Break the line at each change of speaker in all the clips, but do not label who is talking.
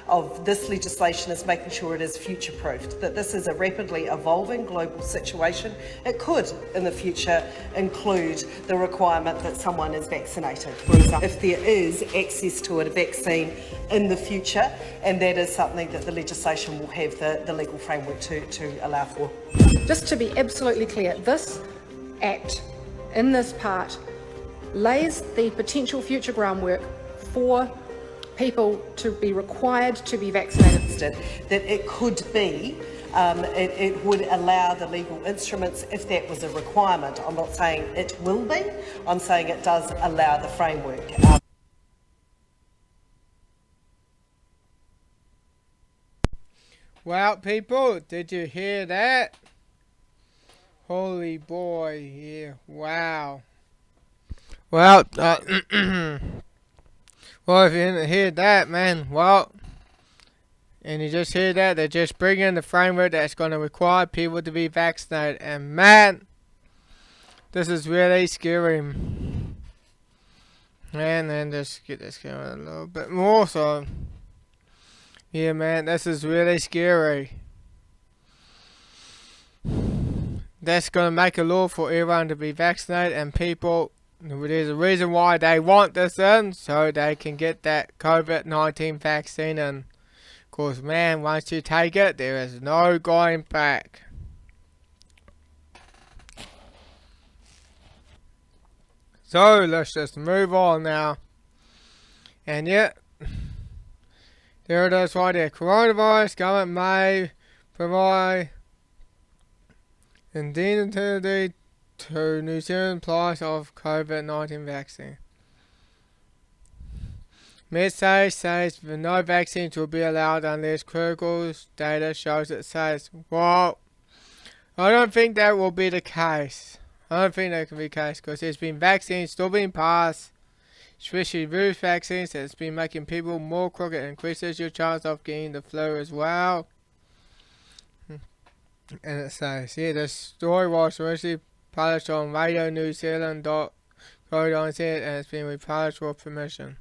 of this legislation is making sure it is future-proofed, that this is a rapidly evolving global situation. It could, in the future, include the requirement that someone is vaccinated, for example, if there is access to a vaccine in the future, and that is something that the legislation will have the legal framework to allow for.
Just to be absolutely clear, this Act, in this part, lays the potential future groundwork for people to be required to be vaccinated.
That it could be, it would allow the legal instruments if that was a requirement. I'm not saying it will be, I'm saying it does allow the framework.
Well, people, did you hear that? Holy boy, yeah, wow. Well, well, if you didn't hear that, man, well, and you just hear that, they're just bringing in the framework that's going to require people to be vaccinated, and man, this is really scary. And then just get this going a little bit more, so, yeah, man, this is really scary. That's going to make a law for everyone to be vaccinated, and people, there's a reason why they want this in, so they can get that COVID-19 vaccine. And of course, man, once you take it, there is no going back. So let's just move on now. And yet, there it is right there. Coronavirus government may provide indemnity to New Zealand price of COVID-19 vaccine. Message says no vaccines will be allowed unless critical data shows it says. Well, I don't think that will be the case. I don't think that can be the case because there's been vaccines still being passed, especially virus vaccines that's been making people more crooked and increases your chance of getting the flu as well. And it says, yeah, the story was originally published on Radio New Zealand.co.nz and it's been republished with permission.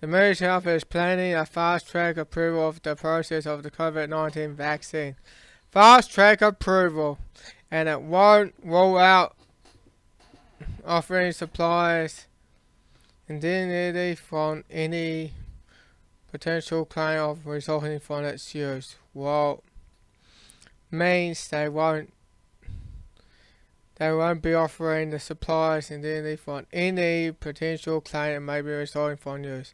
The Ministry of Health is planning a fast-track approval of the process of the COVID-19 vaccine. Fast-track approval, and it won't roll out offering supplies indemnity from any potential claim of resulting from its use. Well, means they won't be offering the supplies indemnity from any potential claim that may be resulting from use.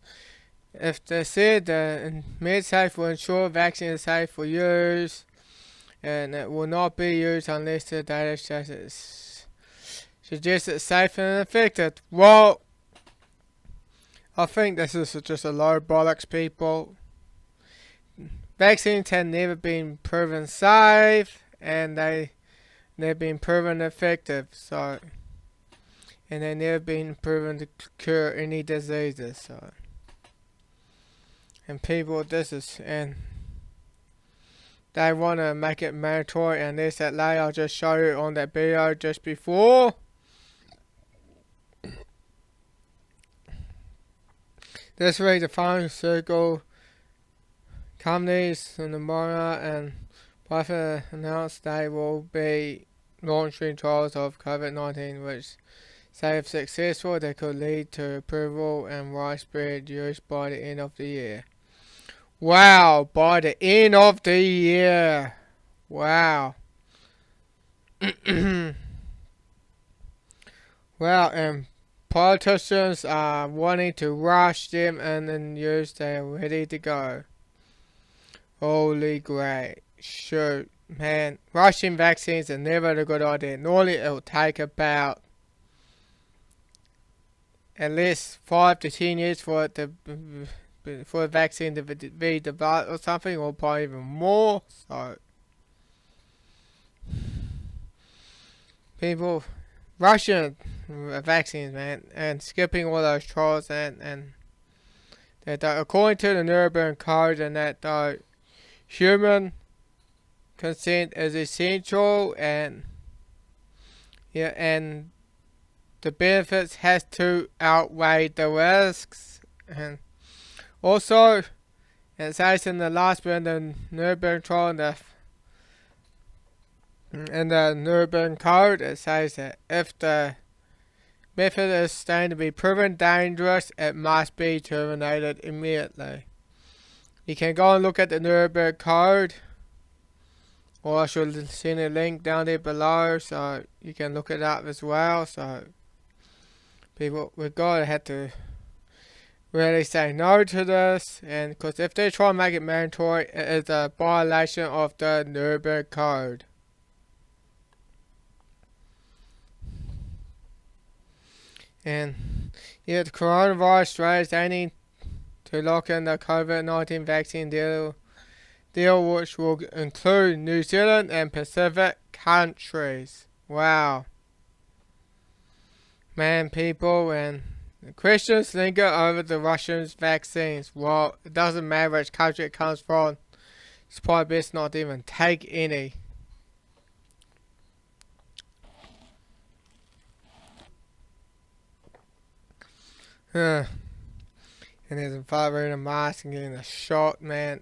If they said the MedSafe will ensure vaccine is safe for use and it will not be used unless the data suggests it's safe and effective. Well, I think this is just a load of bollocks, people. Vaccines have never been proven safe, and they've been proven effective. So, and they've never been proven to cure any diseases. So, and people, and they want to make it mandatory, and this that later I'll just show you on that video just before. This week, the pharmaceutical companies in the Mona and Pfizer announced they will be launching trials of COVID-19, which, say if successful, they could lead to approval and widespread use by the end of the year. Wow, by the end of the year. Wow. Well, and politicians are wanting to rush them and then use they are ready to go. Holy great. Shoot, man. Rushing vaccines are never a good idea. Normally it will take about at least 5 to 10 years for it to for a vaccine to be developed or something, or probably even more. So people rushing vaccines, man, and skipping all those trials, and that according to the Nuremberg Code, and that human consent is essential, and yeah, and the benefits has to outweigh the risks. And Also, it says in the last bit in the Nuremberg trial in the Nuremberg Code, it says that if the method is deemed to be proven dangerous, it must be terminated immediately. You can go and look at the Nuremberg Code, or I should send a link down there below so you can look it up as well. So we've got to have to really say no to this, and because if they try and make it mandatory, it is a violation of the Nuremberg Code. And yeah, the coronavirus strategy aiming to lock in the COVID-19 vaccine deal which will include New Zealand and Pacific countries. Wow. Man, people, and the questions linger over the Russians' vaccines. Well, it doesn't matter which country it comes from. It's probably best not to even take any. And there's a fight wearing a mask and getting a shot, man.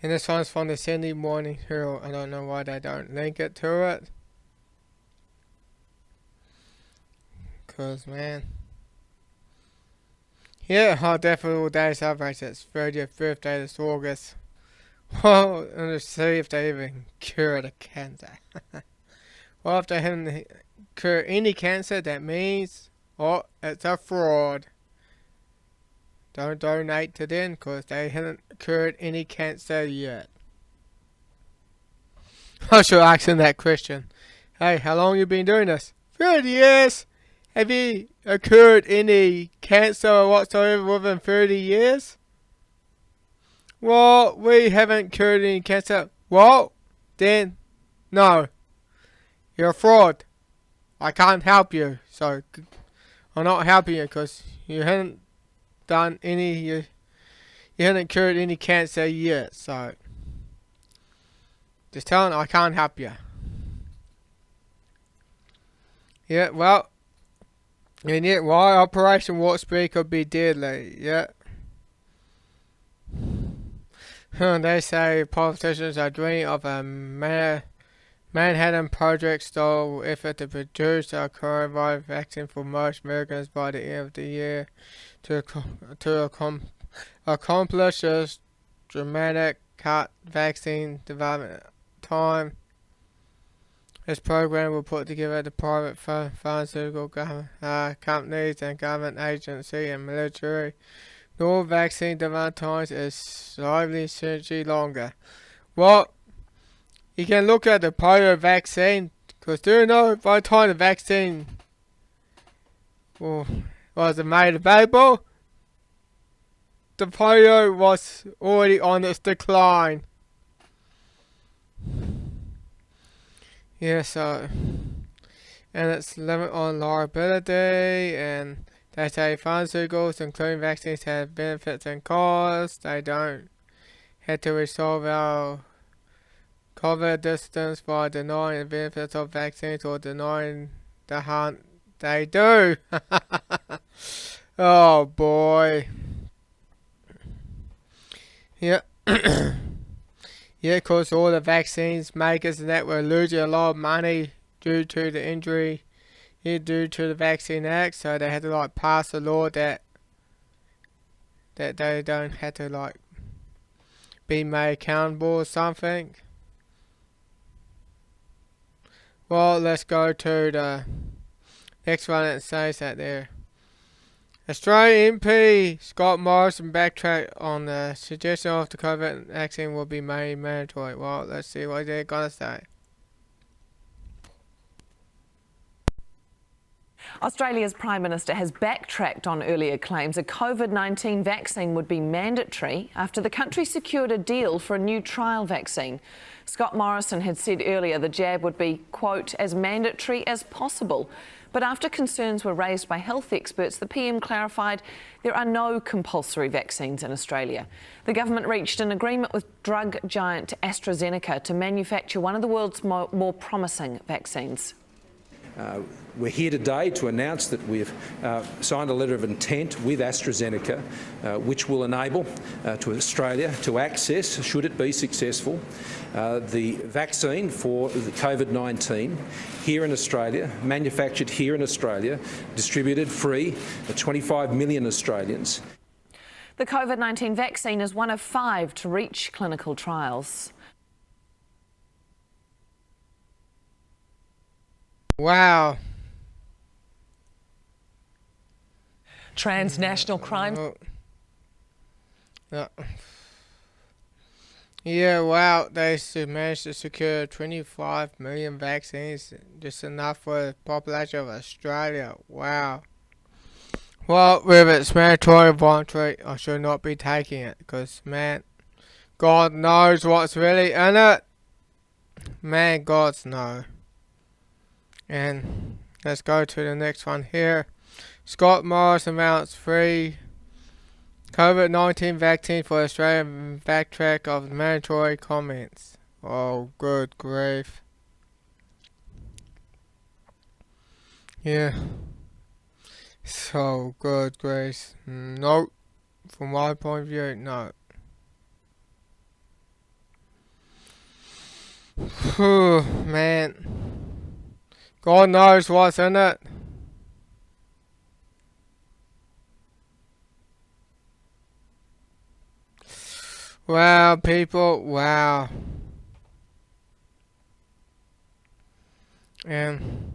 And this one's from the Sydney Morning Herald. I don't know why they don't link it to it. Cause man. Yeah, how definitely will they celebrate its 30th birthday this August. Well, and to see if they even cure the cancer. Well, if they haven't cured any cancer, that means, oh, it's a fraud. Don't donate to them because they haven't cured any cancer yet. I should ask them that question. Hey, how long you been doing this? 30 years. Have you cured any cancer whatsoever within 30 years? Well, we haven't cured any cancer. Well, then, no. You're a fraud. I can't help you. So, I'm not helping you because you haven't done any, you haven't cured any cancer yet. So, just tell them I can't help you. Yeah, well, and yet why Operation Warp Speed could be deadly. Yeah. They say politicians are dreaming of a Manhattan Project-style effort to produce a coronavirus vaccine for most Americans by the end of the year to accomplish this dramatic cut vaccine development time. This program will put together the private pharmaceutical companies and government agencies and military. Normal vaccine development times is slightly essentially longer. Well, you can look at the polio vaccine, because do you know by the time the vaccine was made available, the polio was already on its decline. Yeah, so, and it's limit on liability, and they say pharmaceuticals, including vaccines, have benefits and costs. They don't have to resolve our COVID distance by denying the benefits of vaccines or denying the harm they do. Oh boy. Yeah. Yeah, because all the vaccines makers and that were losing a lot of money due to the injury, due to the Vaccine Act, so they had to pass a law that they don't have to be made accountable or something. Well, let's go to the next one that says that there. Australian MP Scott Morrison backtracked on the suggestion of the COVID vaccine will be made mandatory. Well, let's see what they're going to say.
Australia's Prime Minister has backtracked on earlier claims a COVID-19 vaccine would be mandatory after the country secured a deal for a new trial vaccine. Scott Morrison had said earlier the jab would be, quote, as mandatory as possible. But after concerns were raised by health experts, the PM clarified there are no compulsory vaccines in Australia. The government reached an agreement with drug giant AstraZeneca to manufacture one of the world's more promising vaccines.
We're here today to announce that we've signed a letter of intent with AstraZeneca, which will enable to Australia to access, should it be successful, the vaccine for the COVID-19 here in Australia, manufactured here in Australia, distributed free to 25 million Australians.
The COVID-19 vaccine is one of 5 to reach clinical trials.
Wow.
Transnational crime.
Yeah, wow, they managed to secure 25 million vaccines, just enough for the population of Australia. Wow. Well, whether it's mandatory or voluntary, I should not be taking it, because, man, God knows what's really in it. Man, God's know. And let's go to the next one here. Scott Morrison mounts free COVID-19 vaccine for Australian backtrack of mandatory comments. Oh, good grief. Yeah. So, good grief. No. From my point of view, no. Whew, man. God knows what's in it. Wow, people, wow. And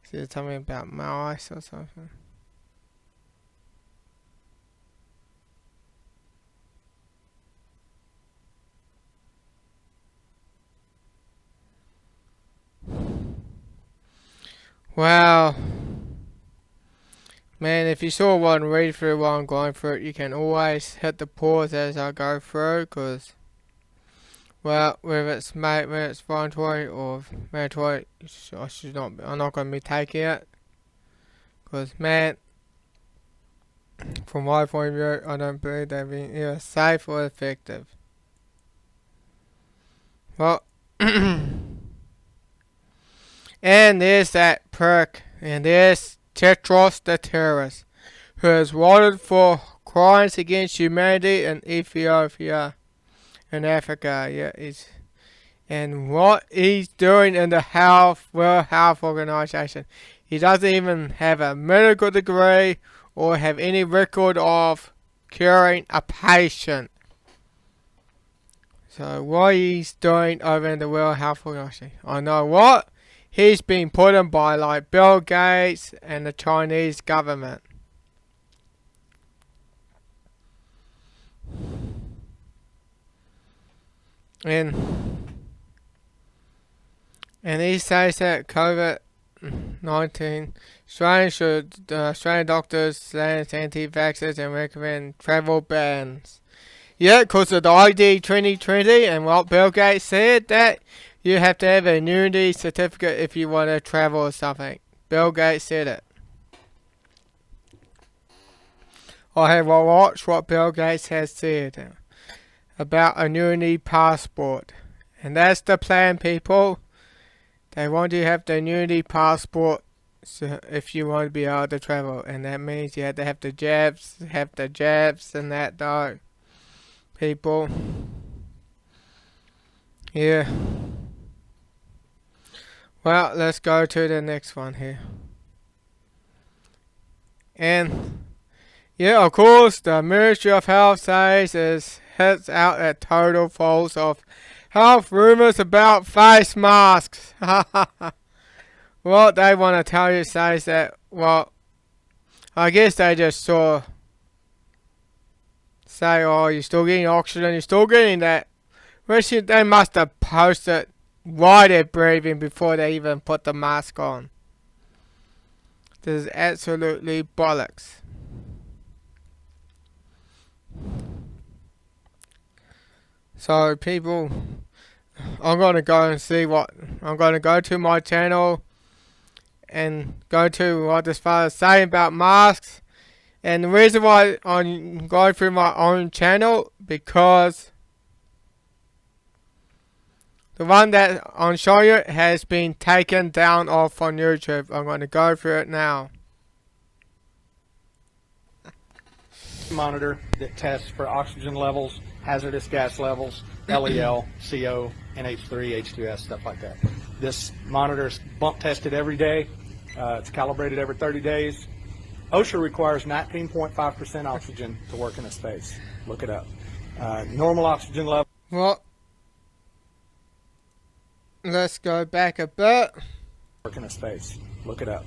is it something about mouse or something? Wow. Man, if you saw one read through while I'm going through it, you can always hit the pause as I go through, because, well, whether it's voluntary or mandatory, I'm not going to be taking it, because, man, from my point of view, I don't believe they're being either safe or effective. Well, and there's that prick, and there's Tetros the terrorist, who is wanted for crimes against humanity in Ethiopia and Africa. Yeah, and what he's doing in the World Health Organization. He doesn't even have a medical degree or have any record of curing a patient. So what he's doing over in the World Health Organization, I know what? He's been put in by like Bill Gates and the Chinese government. And he says that COVID-19, Australian doctors silence anti-vaxxers and recommend travel bans. Yeah, because of the ID 2020 and what Bill Gates said, that you have to have an immunity certificate if you want to travel or something. Bill Gates said it. I have watched what Bill Gates has said about a immunity passport. And that's the plan, people. They want you to have the immunity passport if you want to be able to travel. And that means you have to have the jabs and that though. People. Yeah. Well, let's go to the next one here. And, yeah, of course, the Ministry of Health says hits out at total false of health rumours about face masks. What they want to tell you says that, well, I guess they just say, oh, you're still getting oxygen, you're still getting that. Which they must have posted why they're breathing before they even put the mask on. This is absolutely bollocks. So people, I'm going to go and see what, I'm going to go to my channel and go to what this father's saying about masks. And the reason why I'm going through my own channel, because The one that I'm showing you has been taken down off on YouTube. I'm going to go through it now.
Monitor that tests for oxygen levels, hazardous gas levels, LEL, CO, NH3, H2S, stuff like that. This monitor is bump tested every day. It's calibrated every 30 days. OSHA requires 19.5% oxygen to work in a space. Look it up. Normal oxygen level.
Well, let's go back a bit.
Work in a space. Look it up.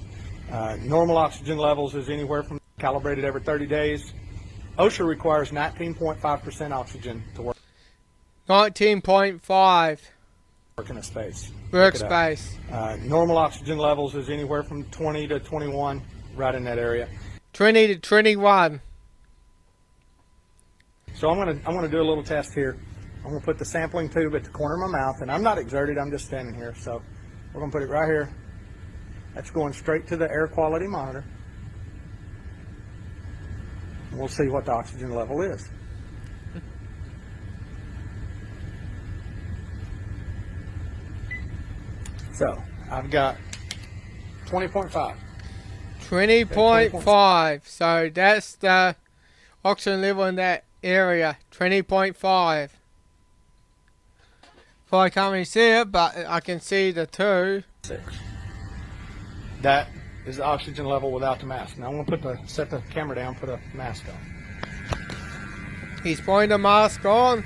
Normal oxygen levels is anywhere from calibrated every 30 days. OSHA requires 19.5% oxygen to work
19.5
in a space.
workspace.
Normal oxygen levels is anywhere from 20 to 21, right in that area.
20 to 21.
So I'm gonna do a little test here. I'm gonna put the sampling tube at the corner of my mouth, and I'm not exerted. I'm just standing here. So we're gonna put it right here. That's going straight to the air quality monitor. We'll see what the oxygen level is. So I've got 20.5.
20.5. So that's the oxygen level in that area. 20.5. Well, I can't really see it, but I can see the 2.
6. That is the oxygen level without the mask. Now I'm going to set the camera down, put a mask on.
He's putting the mask on.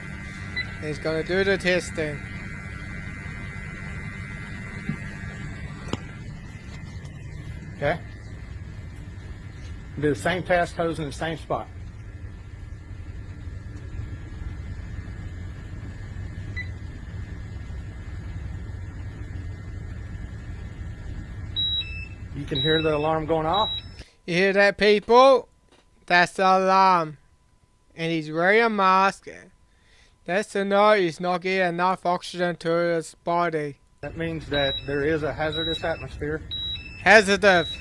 He's going to do the testing.
Okay? Do the same test hose in the same spot. You can hear the alarm going off.
You hear that, people? That's the alarm. And he's wearing a mask. That's to know he's not getting enough oxygen to his body.
That means that there is a hazardous atmosphere,
Hazardous.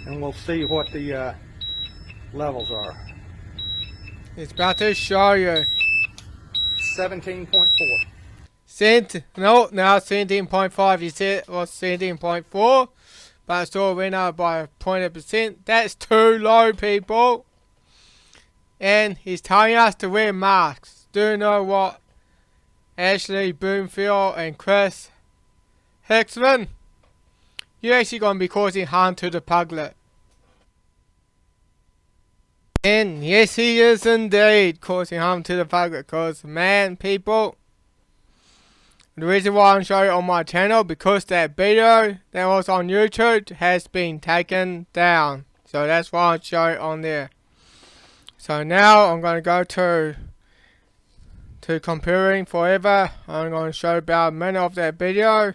and we'll see what the levels are.
He's about to show you.
17.4.
No, now 17.5. You said it was 17.4. But it still went up by 20%. That's too low, people. And he's telling us to wear masks. Do you know what Ashley Bloomfield and Chris Hicksman? You're actually going to be causing harm to the public. And yes, he is indeed causing harm to the public. Because, man, people, the reason why I'm showing it on my channel, because that video that was on YouTube has been taken down. So that's why I'm showing it on there. So now I'm going to go to comparing forever. I'm going to show about a minute of that video.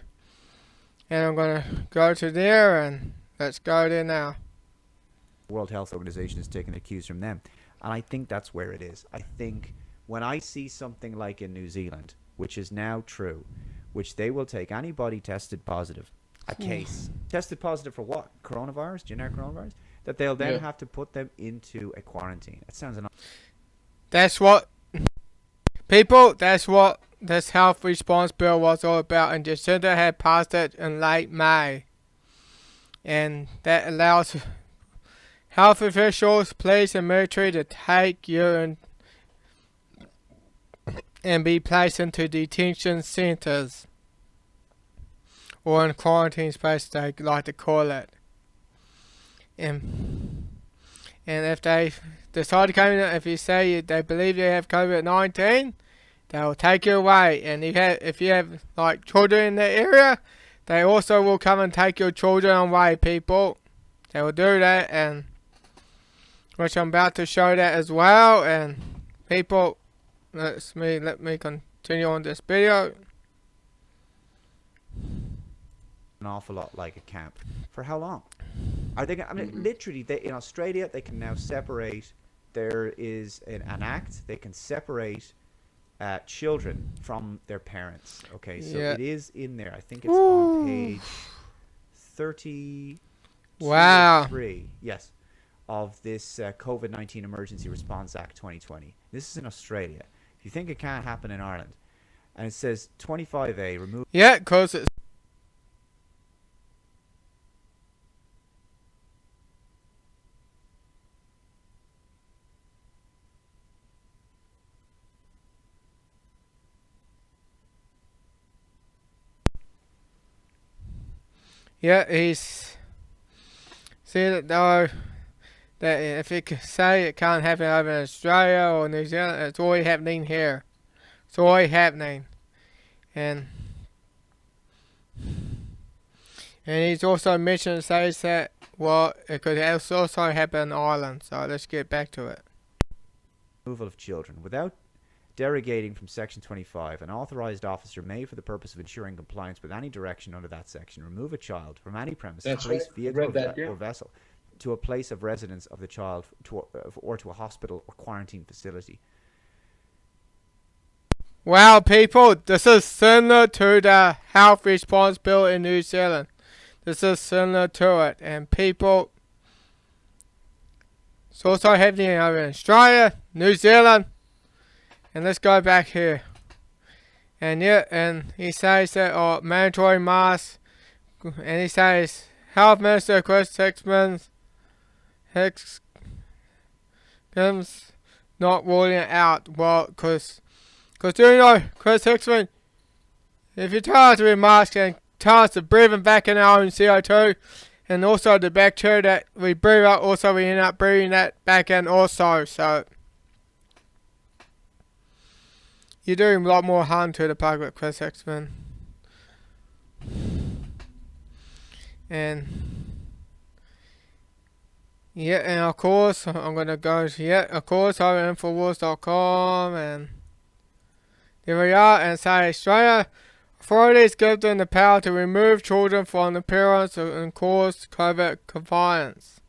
And I'm going to go to there, and let's go there now.
World Health Organization is taking the cues from them. And I think that's where it is. I think when I see something like in New Zealand, which is now true, which they will take anybody tested positive, a case, tested positive for what? Coronavirus? Generic coronavirus? That they'll then have to put them into a quarantine. That sounds enough.
That's what, people, that's what this health response bill was all about. And Jacinda had passed it in late May. And that allows health officials, police and military to take you and be placed into detention centers, or in quarantine space, they like to call it. And if they decide to come in, if you say they believe you have COVID-19, they will take you away. And if you have like children in that area, they also will come and take your children away, people. They will do that, and which I'm about to show that as well. And people, let me continue on this video.
An awful lot like a camp. For how long? Are they? I mean, literally, in Australia, they can now separate. There is an act. They can separate children from their parents. Okay, so it is in there. I think it's on page 30.
Wow.
3, yes, of this COVID-19 Emergency Response Act 2020. This is in Australia. If you think it can't happen in Ireland, And it says 25A, remove.
Yeah, because it's. Yeah, he's said it though that if it can say it can't happen over in Australia or New Zealand, it's already happening here. It's already happening, and he's also mentioned says that it could also happen in Ireland. So let's get back to it.
Removal of children without derogating from Section 25, an authorized officer may, for the purpose of ensuring compliance with any direction under that section, remove a child from any premises, place, vehicle, or vessel to a place of residence of the child or to a hospital or quarantine facility.
Wow, people, this is similar to the health response bill in New Zealand. This is similar to it, and people, it's also happening over in Australia, New Zealand. And let's go back here. And yeah, and he says that mandatory masks. And he says Health Minister Chris Hicksman's not ruling it out. Well, because do you know, Chris Hicksman, if you tell us to wear masks and tell us to breathe back in our own CO2, and also the bacteria that we breathe out, also we end up breathing that back in also. So you're doing a lot more harm to the public, Chris Hicksman. And yeah, and of course, I'm going to go to, of course, over Infowars.com, and there we are, and say Australia authorities give them the power to remove children from the parents and cause COVID compliance.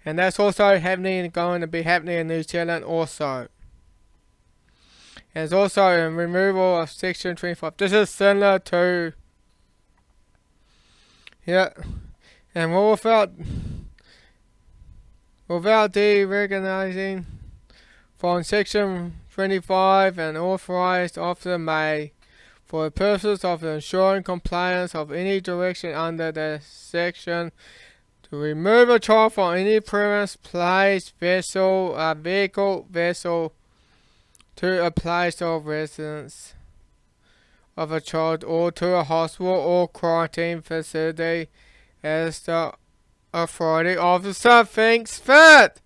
And that's also going to be happening in New Zealand also. And it's also a removal of Section 25. This is similar to, and without deregulating from Section 25, an authorized officer may, for the purpose of ensuring compliance of any direction under the section, to remove a child from any premise, place, vessel, vessel, to a place of residence of a child, or to a hospital or quarantine facility as the authority officer thinks fit.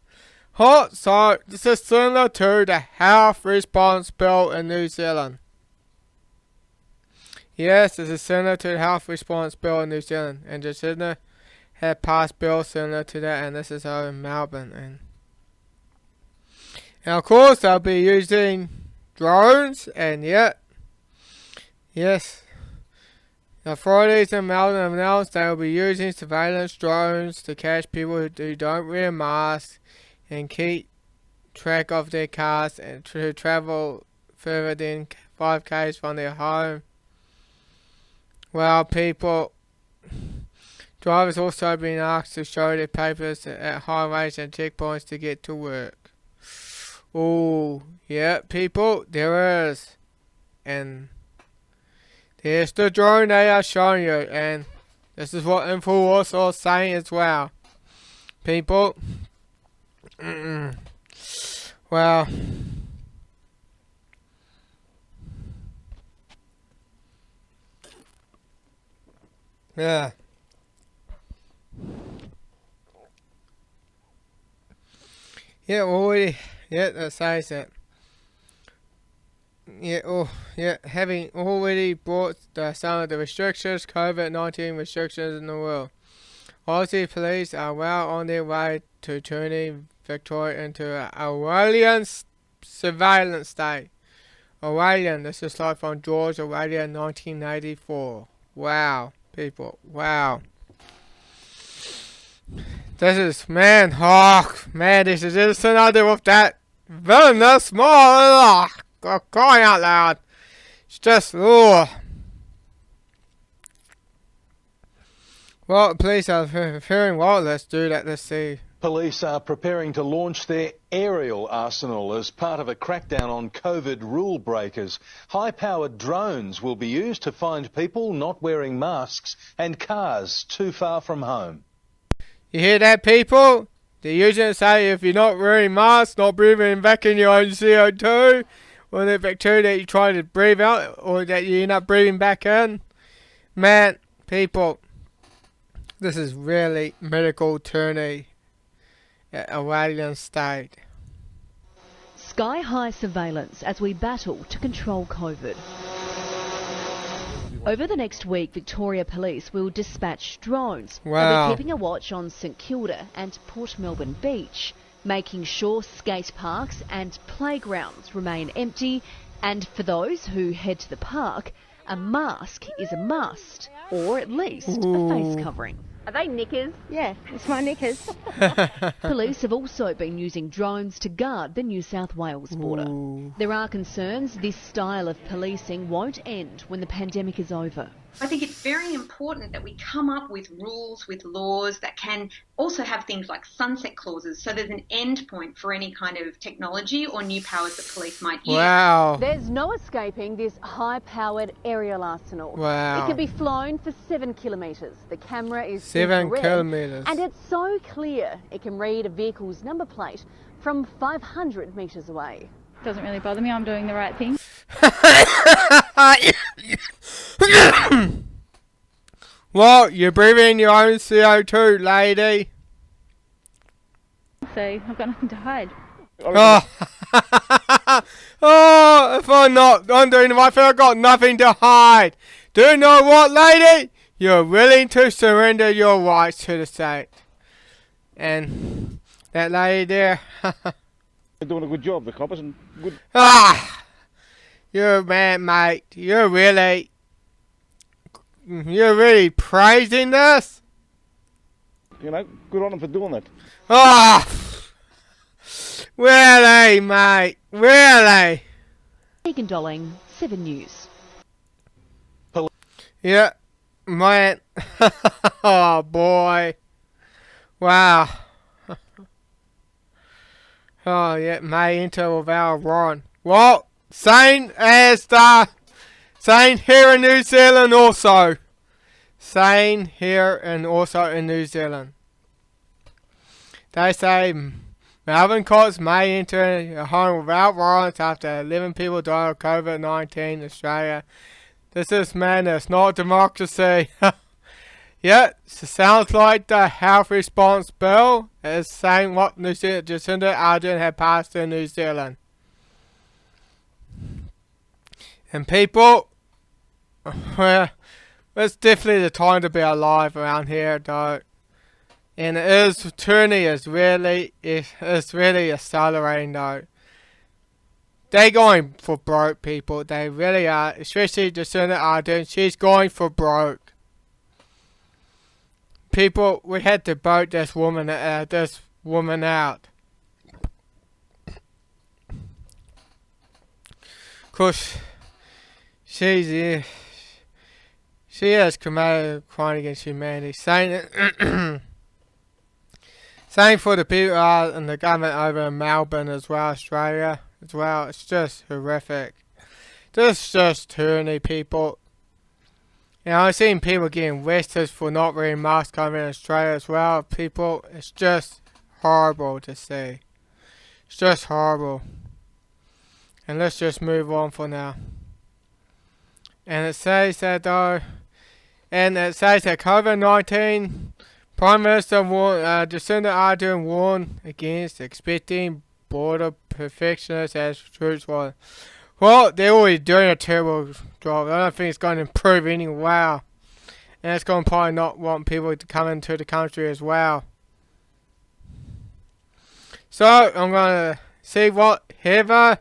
So this is similar to the health response bill in New Zealand. Yes, this is similar to the health response bill in New Zealand, and New Zealand had passed bills similar to that, and this is over in Melbourne. And of course, they'll be using drones, and yes, the authorities in Melbourne announced they will be using surveillance drones to catch people who don't wear masks and keep track of their cars and to travel further than 5 k's from their home. Well, people, drivers also been asked to show their papers at highways and checkpoints to get to work. Oh, yeah, people, there is. And there's the drone they are showing you, and this is what Infowars are saying as well. People, well, yeah. That says that. Having already brought some of the restrictions, COVID-19 restrictions in the world. Aussie police are well on their way to turning Victoria into an Orwellian surveillance state. Orwellian, this is like from George Orwell, 1984. Wow, people, wow. This is, this is just another with that villainous small, crying out loud. It's just, Well, police are fearing, let's do that, let's see.
Police are preparing to launch their aerial arsenal as part of a crackdown on COVID rule breakers. High-powered drones will be used to find people not wearing masks and cars too far from home.
You hear that, people? They're using it to say if you're not wearing masks, not breathing back in your own CO2, or the bacteria that you try to breathe out, or that you end up breathing back in. Man, people, this is really medical tyranny at a radiant state.
Sky-high surveillance as we battle to control COVID. Over the next week, Victoria Police will dispatch drones.
Wow.
They'll be keeping a watch on St Kilda and Port Melbourne Beach, making sure skate parks and playgrounds remain empty, and for those who head to the park, a mask is a must, or at least a face covering.
Are they knickers? Yeah, it's my knickers.
Police have also been using drones to guard the New South Wales border. There are concerns this style of policing won't end when the pandemic is over.
I think it's very important that we come up with rules, with laws that can also have things like sunset clauses, so there's an end point for any kind of technology or new powers that police might use.
Wow.
There's no escaping this high-powered aerial arsenal.
Wow.
It can be flown for 7 kilometres. The camera is
7
infrared,
kilometres.
and it's so clear it can read a vehicle's number plate from 500 metres away.
Doesn't really bother me. I'm doing the right thing.
What? You're breathing your own CO2, lady.
So I've got nothing to hide.
Oh, oh, if I'm doing the right thing, I've got nothing to hide. Do you know what, lady? You're willing to surrender your rights to the state. And that lady there.
They're doing a good job, the coppers, and good.
Ah, you're man, mate. You're really praising this.
You know, good on them for doing that.
Ah, really, mate, really.
Megan Dolling, 7 News.
Yeah, man. Oh boy. Wow. Oh yeah, May into without Ron. Well, same here in New Zealand also. Same here and also in New Zealand. They say Melbourne courts may enter a home without warrants after 11 people died of COVID-19 in Australia. This is madness, not democracy. Yeah, it sounds like the health response bill is saying what New Zealand, Jacinda Ardern had passed in New Zealand. And people, well, it's definitely the time to be alive around here, though. And tyranny is really accelerating, though. They're going for broke, people. They really are, especially Jacinda Ardern. She's going for broke. People, we had to vote this woman out. Cause she has committed a crime against humanity. Same for the people in the government over in Melbourne as well, Australia as well. It's just horrific. This is just tyranny, people. You know, I've seen people getting arrested for not wearing masks over in Australia as well. People, it's just horrible to see. It's just horrible. And let's just move on for now. And it says that COVID-19, Prime Minister Jacinda Ardern warned against expecting border perfectionists as troops were. Well, they're already doing a terrible job. I don't think it's going to improve any. Wow. And it's going to probably not want people to come into the country as well. So, I'm going to see what Heather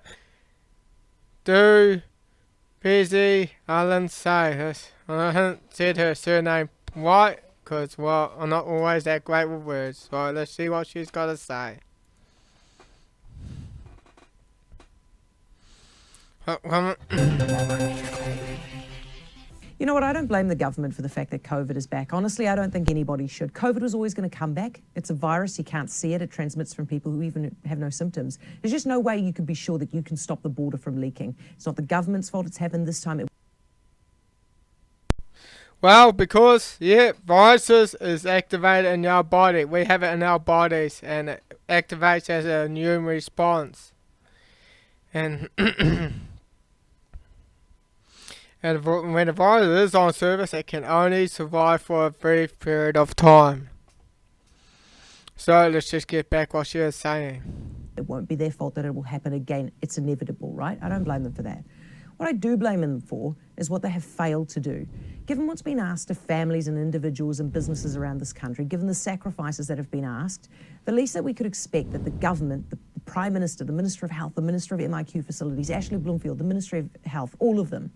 Busy Allen say. I haven't said her surname right, because, well, I'm not always that great with words. So, let's see what she's got to say.
You know what? I don't blame the government for the fact that COVID is back. Honestly, I don't think anybody should. COVID was always going to come back. It's a virus. You can't see it. It transmits from people who even have no symptoms. There's just no way you could be sure that you can stop the border from leaking. It's not the government's fault it's happened this time.
Well, because, viruses is activated in our body. We have it in our bodies, and it activates as an immune response. And and when a virus is on surface, it can only survive for a brief period of time. So let's just get back what she was saying.
It won't be their fault that it will happen again. It's inevitable, right? I don't blame them for that. What I do blame them for is what they have failed to do. Given what's been asked of families and individuals and businesses around this country, given the sacrifices that have been asked, the least that we could expect that the government, the Prime Minister, the Minister of Health, the Minister of MIQ Facilities, Ashley Bloomfield, the Ministry of Health, all of them,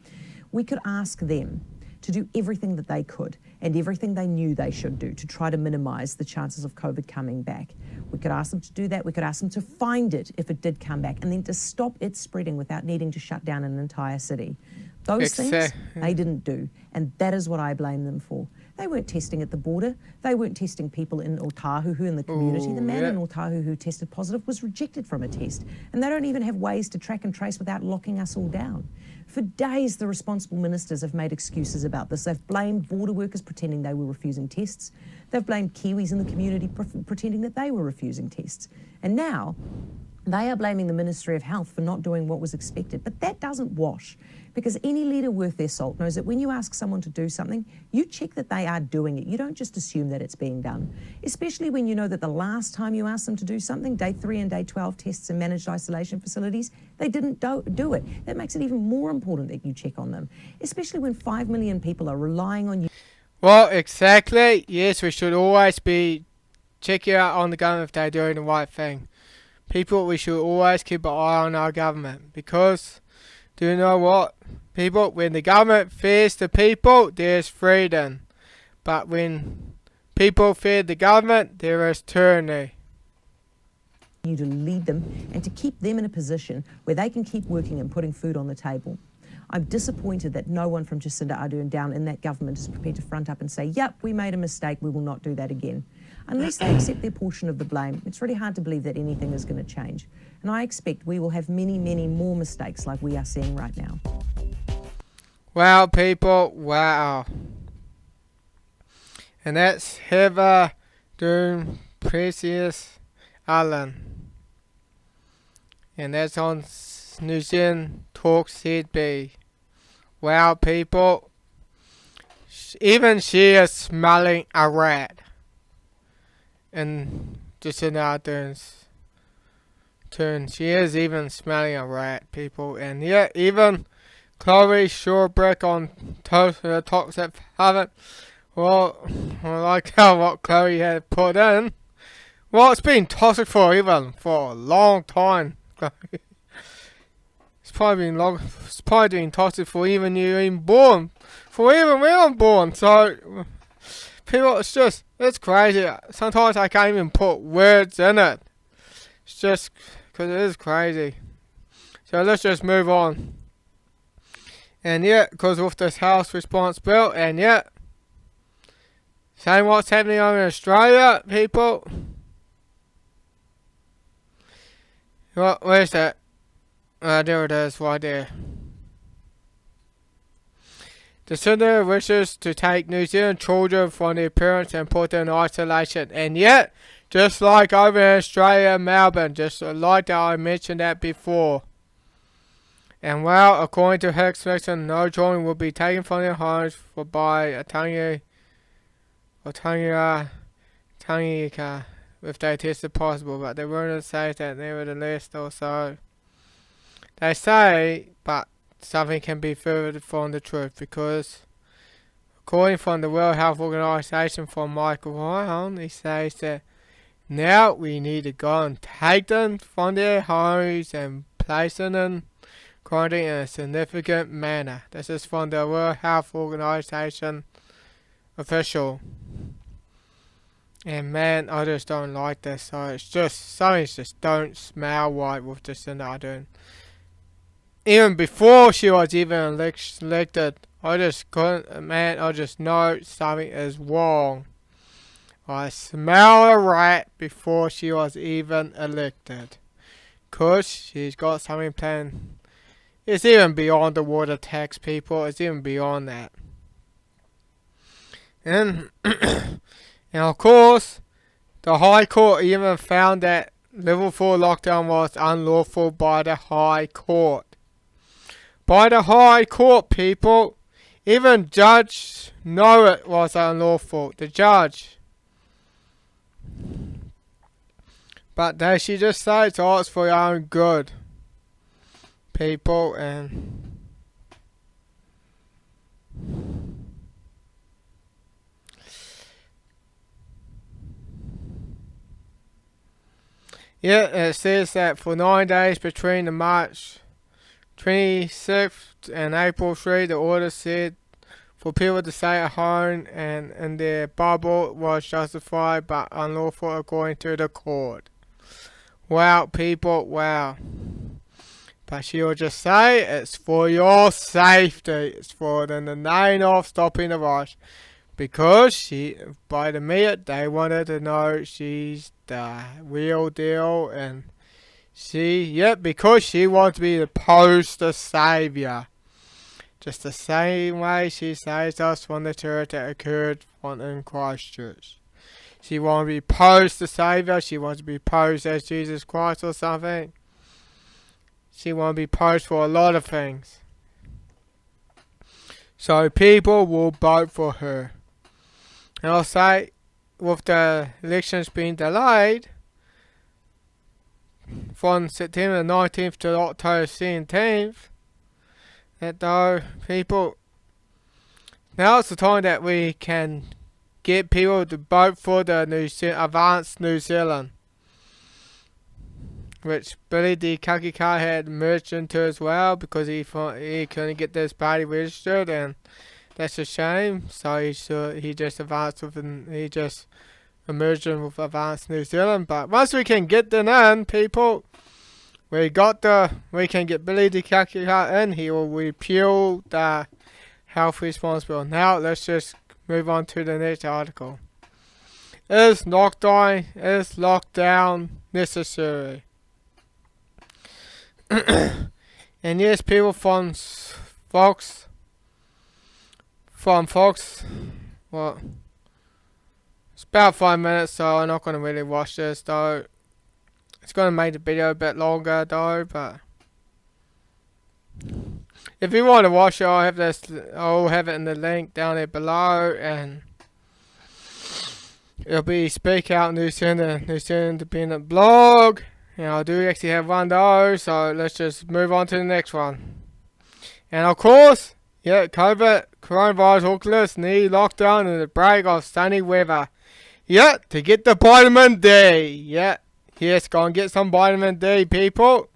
we could ask them to do everything that they could and everything they knew they should do to try to minimise the chances of COVID coming back. We could ask them to do that. We could ask them to find it if it did come back and then to stop it spreading without needing to shut down an entire city. Those things they didn't do, and that is what I blame them for. They weren't testing at the border. They weren't testing people in Otahuhu in the community. The man in Otahuhu who tested positive was rejected from a test, and they don't even have ways to track and trace without locking us all down. For days, the responsible ministers have made excuses about this. They've blamed border workers pretending they were refusing tests. They've blamed Kiwis in the community pretending that they were refusing tests. And now, they are blaming the Ministry of Health for not doing what was expected. But that doesn't wash, because any leader worth their salt knows that when you ask someone to do something, you check that they are doing it. You don't just assume that it's being done, especially when you know that the last time you asked them to do something, day 3 and day 12 tests in managed isolation facilities, they didn't do it. That makes it even more important that you check on them, especially when 5 million people are relying on you.
Well, exactly. Yes, we should always be checking out on the government if they're doing the right thing. People, we should always keep an eye on our government, because, do you know what? People, when the government fears the people, there's freedom. But when people fear the government, there is tyranny.
You to lead them and to keep them in a position where they can keep working and putting food on the table. I'm disappointed that no one from Jacinda Ardern down in that government is prepared to front up and say, yep, we made a mistake, we will not do that again. Unless they accept their portion of the blame, it's really hard to believe that anything is going to change. And I expect we will have many, many more mistakes like we are seeing right now.
Wow, people, wow. And that's Heather Doom Precious Allen. And that's on New Zealand Talk ZB. Wow, people. Even she is smelling a rat. And Jacinda Ardern's turn. She is even smelling a rat, people. And yeah, even Chloe Shorebrick on Toxic Haven't. Well, I like how what Chloe had put in. Well, it's been toxic for a long time. It's probably been toxic for even you even born. For even when I'm born. So people, it's crazy. Sometimes I can't even put words in it. It's just because it is crazy. So let's just move on. And yeah, because with this House response bill, and yeah, saying what's happening over in Australia, people. Well, where's that? There it is, right there. The Senator wishes to take New Zealand children from their parents and put them in isolation. And yet, just like over in Australia, Melbourne, just like that I mentioned that before. And well, according to her expectation, no children will be taken from their homes by a Tanganyika if they tested possible. But they wouldn't say that nevertheless also. They say, but something can be further from the truth, because according from the World Health Organization from Michael Ryan, he says that now we need to go and take them from their homes and place them in quarantine in a significant manner. This is from the World Health Organization official. And man, I just don't like this. So it's just, something just don't smell right with Jacinda Ardern. even before she was even elected, I just couldn't, man, I just know something is wrong. I smell a rat before she was even elected. 'Cause she's got something planned. It's even beyond the water tax, people. It's even beyond that. And, and of course, the High Court even found that level 4 lockdown was unlawful by the High Court. By the High Court, people. Even judge know it was unlawful. The judge. But they should just say it's for your own good. People, and yeah, it says that for 9 days between the March 26th and April 3, the order said for people to stay at home and in their bubble was justified but unlawful according to the court. Wow, people, wow. But she'll just say it's for your safety. It's for the name of stopping the virus. Because by the minute, they wanted to know she's the real deal. And because she wants to be the poster savior. Just the same way she saves us from the terror that occurred in Christchurch. She wants to be posed the savior. She wants to be posed as Jesus Christ or something. She wants to be posed for a lot of things. So people will vote for her. And I'll say, with the elections being delayed from September 19th to October 17th, that though people, now it's the time that we can get people to vote for the Advanced New Zealand, which Billy D. Kakika had merged into as well because he couldn't get this party registered, and that's a shame. So he just advanced he just merged in with Advanced New Zealand. But once we can get them in, people, we can get Billy D. Kakika in. He will repeal the health response bill. Now let's just move on to the next article. Is lockdown necessary? And yes, people from Fox, well, it's about 5 minutes, so I'm not going to really watch this, though. It's going to make the video a bit longer, though, but if you want to watch it, I'll have it in the link down there below, and it'll be Speak Out New Zealand Independent blog. And I do actually have one though, so let's just move on to the next one. And of course, yeah, coronavirus hawkless need lockdown and a break of sunny weather. Yeah, to get the vitamin D. Yeah, yes, go and get some vitamin D, people.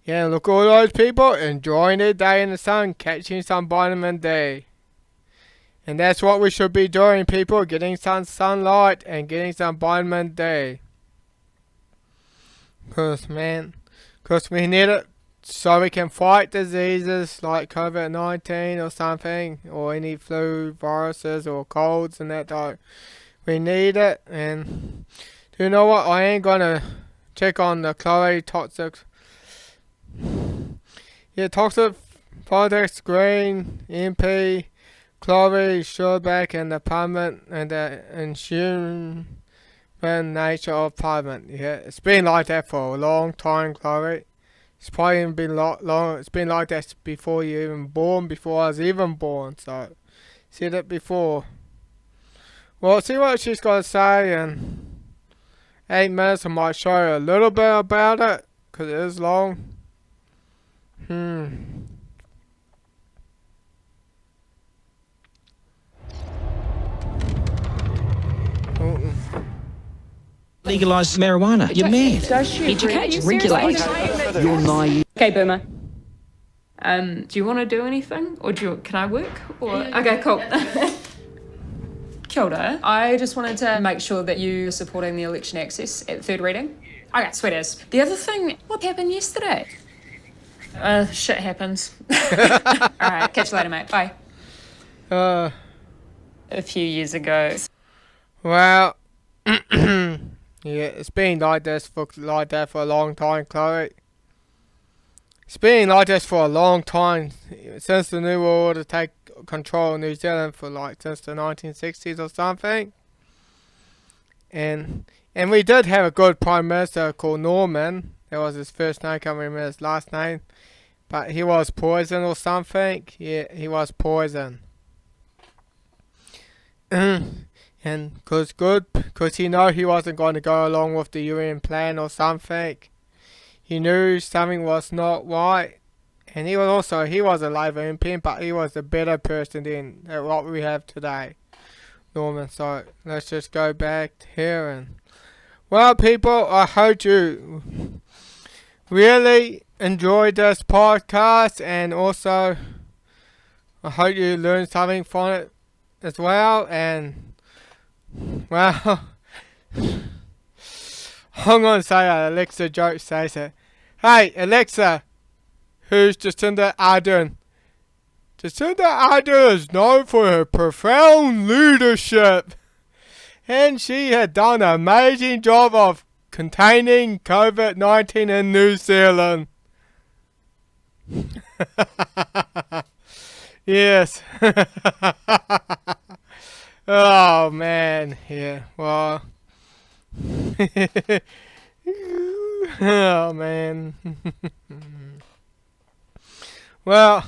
Yeah, look at all those people enjoying their day in the sun, catching some vitamin D. And that's what we should be doing, people, getting some sunlight and getting some vitamin D. Because we need it so we can fight diseases like COVID-19 or something, or any flu viruses or colds and that type. We need it. And do you know what? I ain't gonna check on the Chloe toxic. Yeah, toxic politics, Green, MP, Chloe, Sherback, and the Parliament, and the inhuman nature of Parliament. Yeah, it's been like that for a long time, Chloe. It's probably even been long. It's been like that before you even born, before I was even born. So, said it before. Well, see what she's got to say in 8 minutes. I might show you a little bit about it because it is long.
Legalise marijuana. You're mad.
Educate, regulate.
You're naive.
Okay, Boomer. Do you want to do anything, or can I work? Or okay, cool. Kia ora. I just wanted to make sure that you are supporting the election access at third reading. Okay, sweet as. The other thing, what happened yesterday? Shit happens. Alright, catch you later, mate. Bye. A few years ago.
Well, yeah, it's been like that for a long time, Chloe. It's been like this for a long time, since the New World Order take control of New Zealand since the 1960s or something. And we did have a good Prime Minister called Norman. That was his first name, I can't remember his last name. But he was poison or something. Yeah, he was poison. And because he knew he wasn't going to go along with the UN plan or something. He knew something was not right. And he was a Labour MP, but he was a better person than what we have today, Norman. So let's just go back here and... Well, people, I hope you really enjoyed this podcast, and also I hope you learned something from it as well. And well, I'm going to say an Alexa joke says it. Hey, Alexa, who's Jacinda Ardern? Jacinda Ardern is known for her profound leadership, and she had done an amazing job of containing COVID-19 in New Zealand. Yes. Oh man, yeah, well. Oh man. Well.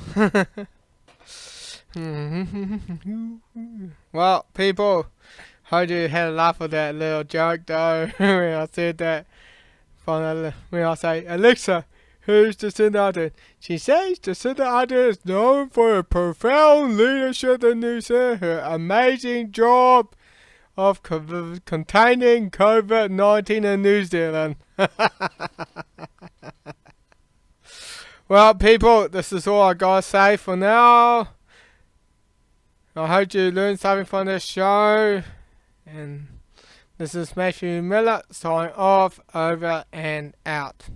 Well, people, hope you had a laugh at that little joke though. When I said that, when I say, Alexa, who's Jacinda Ardern? She says Jacinda Ardern is known for her profound leadership in New Zealand, her amazing job of containing COVID-19 in New Zealand. Well, people, this is all I gotta say for now. I hope you learned something from this show. And this is Matthew Miller, signing off, over and out.